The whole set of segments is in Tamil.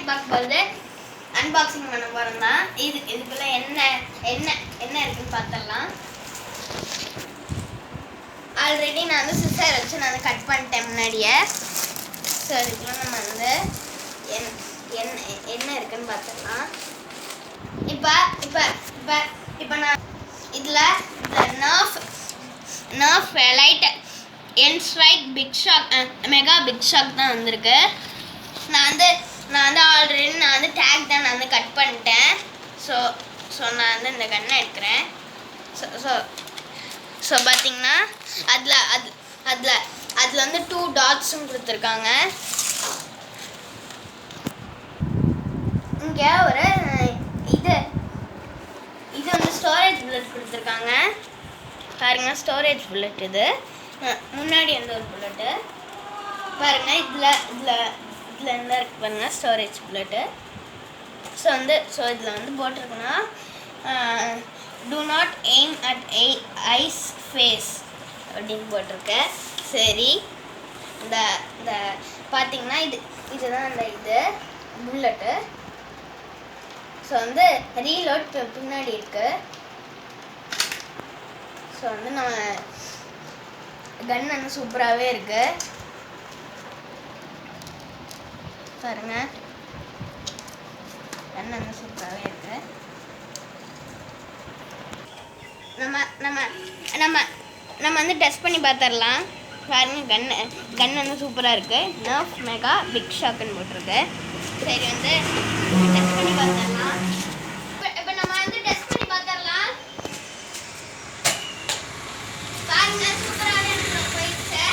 பார்க்க போகிறது அன்பாக்சிங் பண்ண போகிறோம் தான். இதுக்குள்ளே என்ன இருக்குன்னு பார்த்துடலாம். ஆல்ரெடி நான் வந்து சிசர் வச்சு நான் கட் பண்ணிட்டேன் முன்னாடியே. ஸோ இதுக்குள்ள நம்ம வந்து என்ன இருக்குன்னு பார்த்துடலாம். இப்போ நான் இதில் NERF லைட் என்ஸ்ட்ரைட் பிக்ஷாக் மெகா பிக்ஷாக் தான் வந்திருக்கு. நான் வந்து ஆல்ரெடி டேக் தான் நான் வந்து கட் பண்ணிட்டேன். ஸோ நான் வந்து இந்த கன்னை எடுக்கிறேன். ஸோ பார்த்தீங்கன்னா அதில் வந்து 2 டாட்ஸும் கொடுத்துருக்காங்க. இங்கே ஒரு இது வந்து ஸ்டோரேஜ் புல்லட் கொடுத்துருக்காங்க. பாருங்க, ஸ்டோரேஜ் புல்லட். இது முன்னாடி வந்து ஒரு புல்லட்டு பாருங்க. இதில் என்ன இருக்கு பாருங்க, ஸ்டோரேஜ் புல்லட்டு. ஸோ இதில் வந்து போட்டிருக்குன்னா do not aim at eyes face அப்படின்னு போட்டிருக்கு. சரி, இந்த பார்த்தீங்கன்னா இதுதான் அந்த புல்லட்டு. ஸோ வந்து ரீலோட் பின்னாடி இருக்கு. ஸோ வந்து நம்ம கன் வந்து சூப்பராகவே இருக்கு பாருங்க. கன் வந்து சூப்பராகவே இருக்கு. நம்ம வந்து டெஸ்ட் பண்ணி பார்த்துடலாம். பாருங்க, கன் வந்து சூப்பராக இருக்குது. NERF மெகா பிக்ஷாக்னு போட்டிருக்கு. சரி, வந்து டெஸ்ட் பண்ணி பார்த்துடலாம். இப்போ நம்ம வந்து டெஸ்ட் பண்ணி பார்த்துடலாம். பாருங்க, சூப்பராகவே போயிடுச்சு.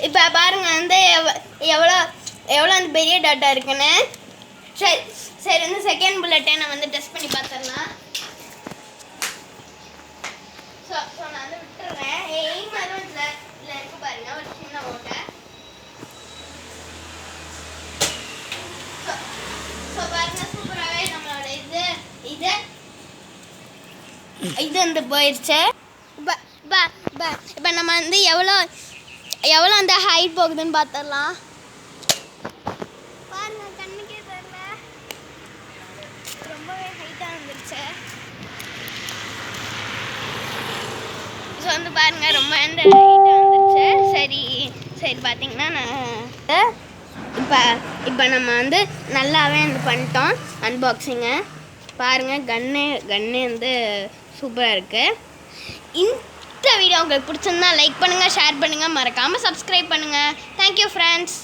இப்போ பாருங்க வந்து எவ்வளோ அந்த பெரிய டாட்டா இருக்குன்னு. சரி வந்து செகண்ட் புல்லட்டை நான் வந்து டெஸ்ட் பண்ணி பார்த்துடலாம். ஸோ நான் வந்து விட்டுறேன். எய்ம் அதுவும் இதில் இருக்கு பாருங்க, ஒரு சின்ன ஓட்டை. ஸோ பாருங்க, சூப்பராகவே நம்மளோட இது வந்து போயிடுச்சு. இப்போ நம்ம வந்து எவ்வளோ அந்த ஹைட் போகுதுன்னு பார்த்துடலாம். பாருங்க, கண்ணுக்கே தெரியல, ரொம்பவே ஹைட்டாக வந்துருச்சு. ஸோ வந்து பாருங்க, ரொம்ப அந்த ஹைட்டாக வந்துருச்சு. சரி பார்த்தீங்கன்னா நான் இப்போ நம்ம வந்து நல்லாவே வந்து பண்ணிட்டோம் அன்பாக்சிங்கை. பாருங்கள், கன்னு வந்து சூப்பராக இருக்குது. இந்த வீடியோ உங்களுக்கு பிடிச்சிருந்தா லைக் பண்ணுங்கள், ஷேர் பண்ணுங்கள், மறக்காமல் சப்ஸ்கிரைப் பண்ணுங்கள். Thank you friends.